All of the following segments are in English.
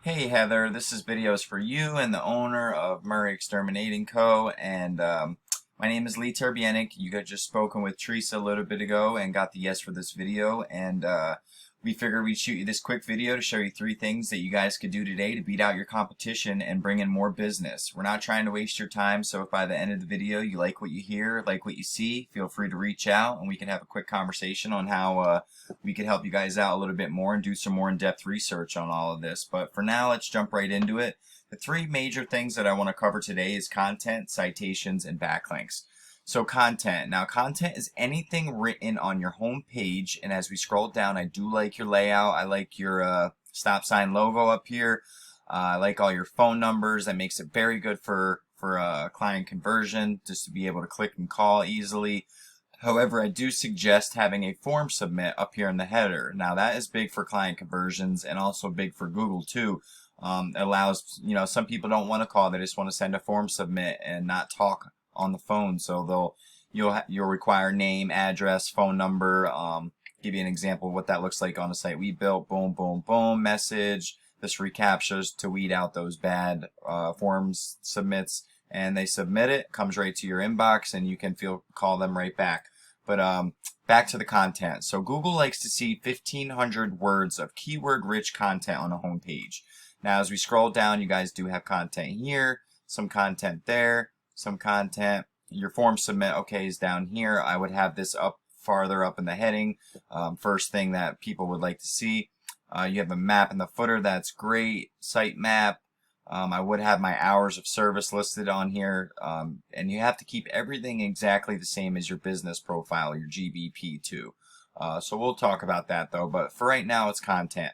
Hey Heather, this is videos for you and the owner of Murray Exterminating Co. And my name is Lee Terbienic. You got just spoken with Teresa a little bit ago and got the yes for this video. And we figured we'd shoot you this quick video to show you 3 things that you guys could do today to beat out your competition and bring in more business. We're not trying to waste your time, so if by the end of the video you like what you hear, like what you see, feel free to reach out and we can have a quick conversation on how we could help you guys out a little bit more and do some more in-depth research on all of this. But for now, let's jump right into it. The 3 major things that I want to cover today is content, citations, and backlinks. So content. Now content is anything written on your home page, and as we scroll down, I do like your layout. I like your stop sign logo up here. I like all your phone numbers. That makes it very good for client conversion, just to be able to click and call easily. However, I do suggest having a form submit up here in the header. Now that is big for client conversions and also big for Google too. It allows, some people don't want to call, they just want to send a form submit and not talk on the phone. So you'll require name, address, phone number. Give you an example of what that looks like on a site we built. Boom, boom, boom, message. This recaptures to weed out those bad forms submits, and they submit it, comes right to your inbox, and you can call them right back. But back to the content. So Google likes to see 1,500 words of keyword-rich content on a home page. Now, as we scroll down, you guys do have content here, some content there, some content. Your form submit, okay, is down here. I would have this up farther up in the heading. First thing that people would like to see. You have a map in the footer. That's great. Site map. I would have my hours of service listed on here. And you have to keep everything exactly the same as your business profile, your GBP too. So we'll talk about that though. But for right now, it's content.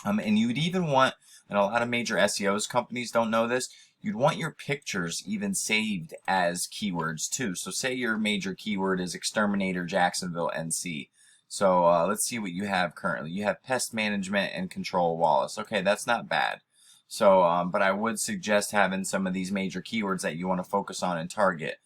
And you'd even want, and a lot of major SEOs companies don't know this, you'd want your pictures even saved as keywords too. So say your major keyword is Exterminator Jacksonville NC. So let's see what you have currently. You have pest management and control Wallace. Okay, that's not bad. So, but I would suggest having some of these major keywords that you want to focus on and target.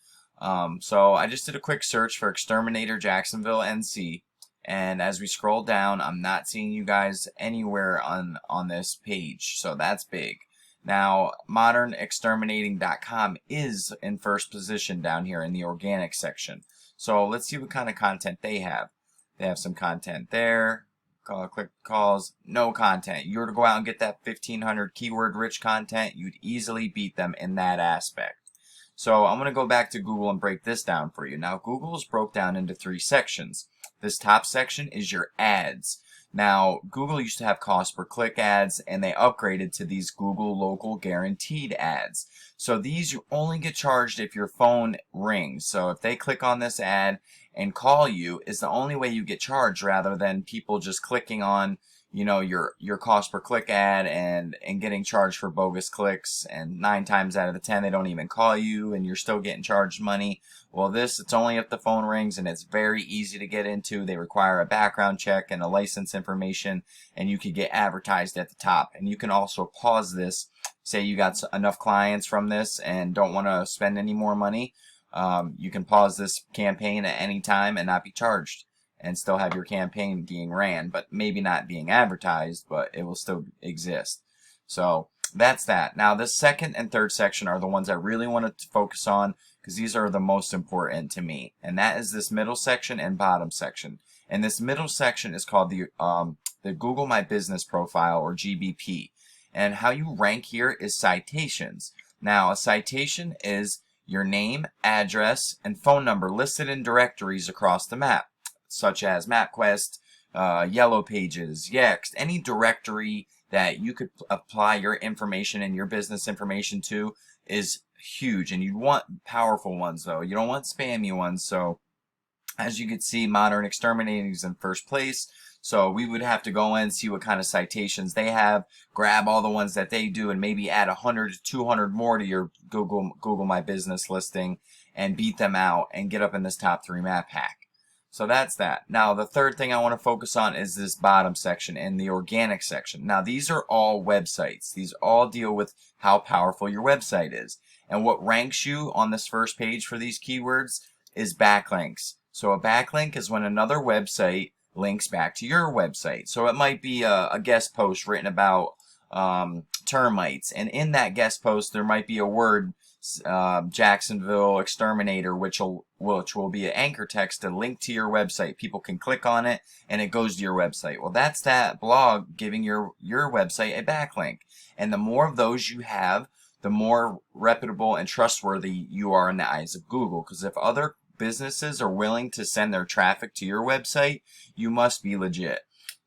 So I just did a quick search for Exterminator Jacksonville NC. And as we scroll down, I'm not seeing you guys anywhere on this page. So that's big. Now, modernexterminating.com is in first position down here in the organic section. So let's see what kind of content they have. They have some content there. Click calls, no content. You were to go out and get that 1,500 keyword rich content, you'd easily beat them in that aspect. So I'm going to go back to Google and break this down for you. Now, Google is broke down into 3 sections. This top section is your ads. Now, Google used to have cost per click ads, and they upgraded to these Google Local Guaranteed ads. So these you only get charged if your phone rings. So if they click on this ad and call you, is the only way you get charged, rather than people just clicking on, your cost per click ad and getting charged for bogus clicks, and 9 times out of the 10 they don't even call you and you're still getting charged money. Well, it's only if the phone rings, and it's very easy to get into. They require a background check and a license information, and you could get advertised at the top. And you can also pause this. Say you got enough clients from this and don't want to spend any more money. You can pause this campaign at any time and not be charged, and still have your campaign being ran, but maybe not being advertised, but it will still exist. So that's that. Now, the second and third section are the ones I really want to focus on, because these are the most important to me, and that is this middle section and bottom section. And this middle section is called the Google My Business Profile, or GBP. And how you rank here is citations. Now, a citation is your name, address, and phone number listed in directories across the map, such as MapQuest, Yellow Pages, Yext, any directory that you could apply your information and your business information to is huge. And you'd want powerful ones though. You don't want spammy ones. So as you can see, Modern Exterminating is in first place. So we would have to go in and see what kind of citations they have, grab all the ones that they do, and maybe add 100 to 200 more to your Google My Business listing and beat them out and get up in this top 3 map hack. So that's that. Now, the third thing I want to focus on is this bottom section and the organic section. Now, these are all websites. These all deal with how powerful your website is. And what ranks you on this first page for these keywords is backlinks. So a backlink is when another website links back to your website. So it might be a guest post written about termites, and in that guest post there might be a word, Jacksonville Exterminator, which will be an anchor text to link to your website. People can click on it and it goes to your website. Well, that's that blog giving your website a backlink. And the more of those you have, the more reputable and trustworthy you are in the eyes of Google. Because if other businesses are willing to send their traffic to your website, you must be legit.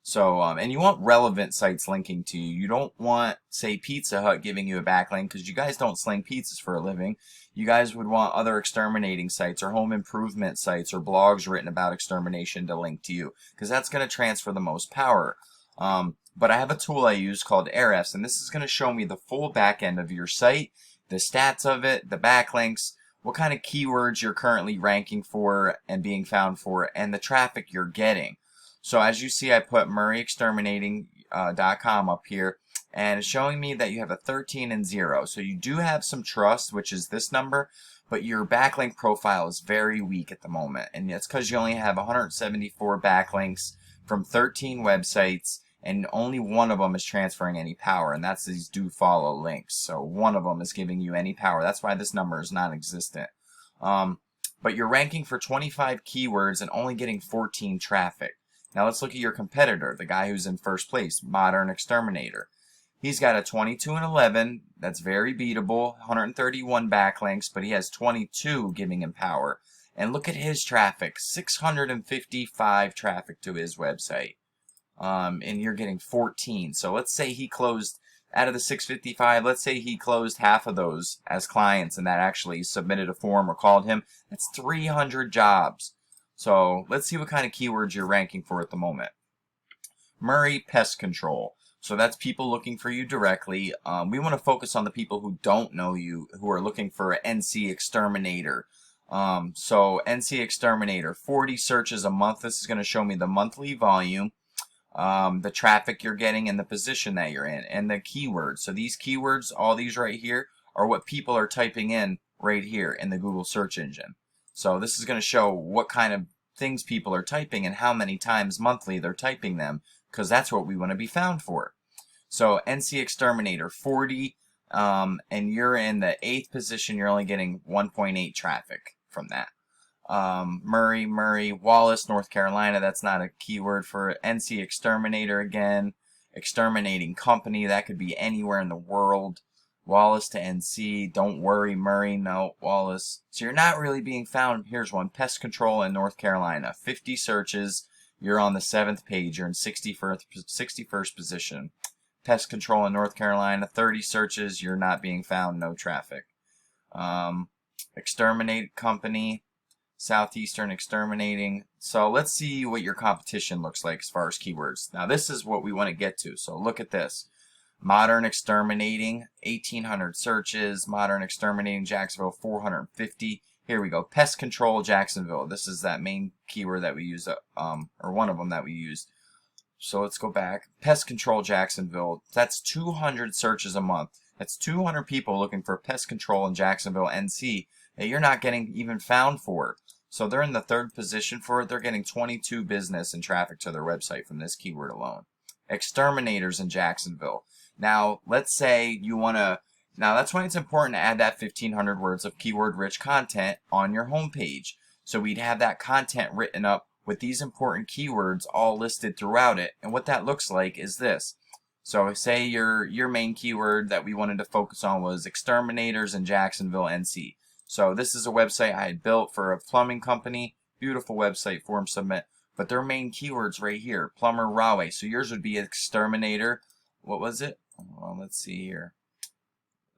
So, and you want relevant sites linking to you. You don't want, say, Pizza Hut giving you a backlink, because you guys don't sling pizzas for a living. You guys would want other exterminating sites or home improvement sites or blogs written about extermination to link to you, because that's going to transfer the most power. But I have a tool I use called Ahrefs, and this is going to show me the full back end of your site, the stats of it, the backlinks, what kind of keywords you're currently ranking for and being found for, and the traffic you're getting. So as you see, I put murrayexterminating.com up here, and it's showing me that you have a 13 and 0. So you do have some trust, which is this number, but your backlink profile is very weak at the moment. And it's because you only have 174 backlinks from 13 websites, and only one of them is transferring any power, and that's these do follow links. So one of them is giving you any power. That's why this number is non-existent. But you're ranking for 25 keywords and only getting 14 traffic. Now let's look at your competitor, the guy who's in first place, Modern Exterminator. He's got a 22 and 11. That's very beatable. 131 backlinks, but he has 22 giving him power. And look at his traffic, 655 traffic to his website. And you're getting 14. So let's say he closed, out of the 655, let's say he closed half of those as clients and that actually submitted a form or called him. That's 300 jobs. So let's see what kind of keywords you're ranking for at the moment. Murray Pest Control. So that's people looking for you directly. We want to focus on the people who don't know you, who are looking for an NC Exterminator. So NC Exterminator, 40 searches a month. This is going to show me the monthly volume, the traffic you're getting, and the position that you're in, and the keywords. So these keywords, all these right here, are what people are typing in right here in the Google search engine. So this is going to show what kind of things people are typing and how many times monthly they're typing them, because that's what we want to be found for. So NC Exterminator, 40, and you're in the 8th position. You're only getting 1.8 traffic from that. Murray, Wallace, North Carolina, that's not a keyword for NC Exterminator again. Exterminating Company, that could be anywhere in the world. Wallace to NC, don't worry, Murray, no, Wallace. So you're not really being found. Here's one, Pest Control in North Carolina, 50 searches, you're on the 7th page, you're in 61st position. Pest Control in North Carolina, 30 searches, you're not being found, no traffic. Exterminate Company, Southeastern Exterminating. So let's see what your competition looks like as far as keywords. Now this is what we want to get to, so look at this. Modern Exterminating, 1,800 searches. Modern Exterminating Jacksonville, 450. Here we go. Pest Control Jacksonville. This is that main keyword that we use, or one of them that we use. So let's go back. Pest Control Jacksonville. That's 200 searches a month. That's 200 people looking for pest control in Jacksonville, NC, that you're not getting even found for. So they're in the 3rd position for it. They're getting 22 business and traffic to their website from this keyword alone. Exterminators in Jacksonville. Now, let's say you want to, now that's why it's important to add that 1,500 words of keyword-rich content on your homepage. So we'd have that content written up with these important keywords all listed throughout it. And what that looks like is this. So say your main keyword that we wanted to focus on was exterminators in Jacksonville, NC. So this is a website I had built for a plumbing company. Beautiful website, form submit. But their main keywords right here, plumber, Rahway. So yours would be exterminator. What was it? Well, let's see here.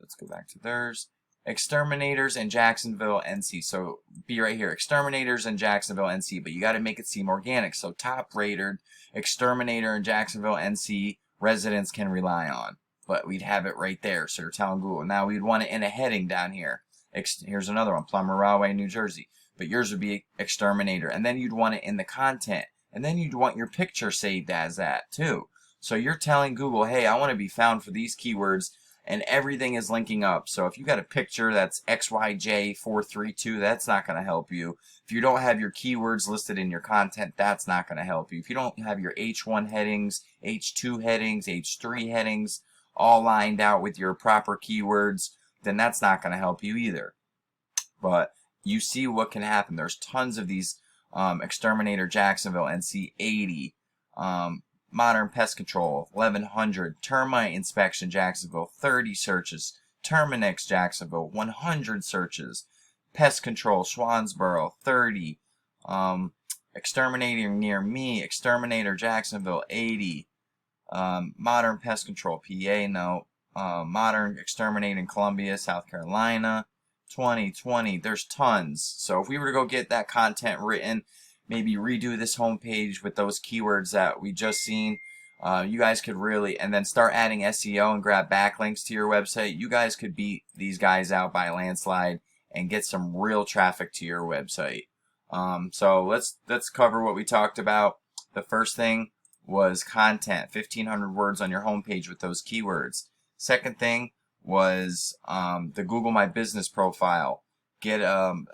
Let's go back to theirs. Exterminators in Jacksonville, NC. So be right here. Exterminators in Jacksonville, NC. But you got to make it seem organic. So top rated exterminator in Jacksonville, NC residents can rely on. But we'd have it right there. So you're telling Google. Now we'd want it in a heading down here. Here's another one. Plumber, Rahway, New Jersey. But yours would be exterminator. And then you'd want it in the content. And then you'd want your picture saved as that too. So you're telling Google, hey, I want to be found for these keywords, and everything is linking up. So if you got a picture that's XYJ432, that's not going to help you. If you don't have your keywords listed in your content, that's not going to help you. If you don't have your H1 headings, H2 headings, H3 headings, all lined out with your proper keywords, then that's not going to help you either. But you see what can happen. There's tons of these Exterminator Jacksonville, NC 80, Modern Pest Control 1100, Termite Inspection Jacksonville 30 searches, Terminix Jacksonville 100 searches, Pest Control Schwansboro 30, Exterminator Near Me, Exterminator Jacksonville 80, Modern Pest Control PA, no, Modern Exterminating Columbia, South Carolina 2020. There's tons. So if we were to go get that content written, maybe redo this homepage with those keywords that we just seen, you guys could really, and then start adding SEO and grab backlinks to your website, you guys could beat these guys out by a landslide and get some real traffic to your website. So let's cover what we talked about. The first thing was content, 1,500 words on your homepage with those keywords. Second thing was the Google My Business profile. Get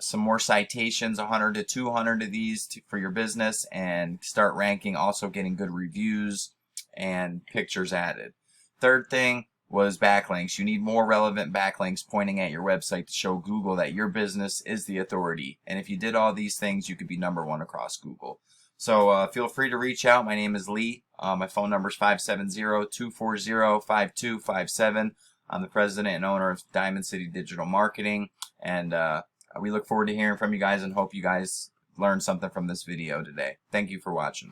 some more citations, 100 to 200 of these for your business, and start ranking, also getting good reviews and pictures added. Third thing was backlinks. You need more relevant backlinks pointing at your website to show Google that your business is the authority. And if you did all these things, you could be #1 across Google. So feel free to reach out. My name is Lee. My phone number is 570-240-5257. I'm the president and owner of Diamond City Digital Marketing, and we look forward to hearing from you guys and hope you guys learned something from this video today. Thank you for watching.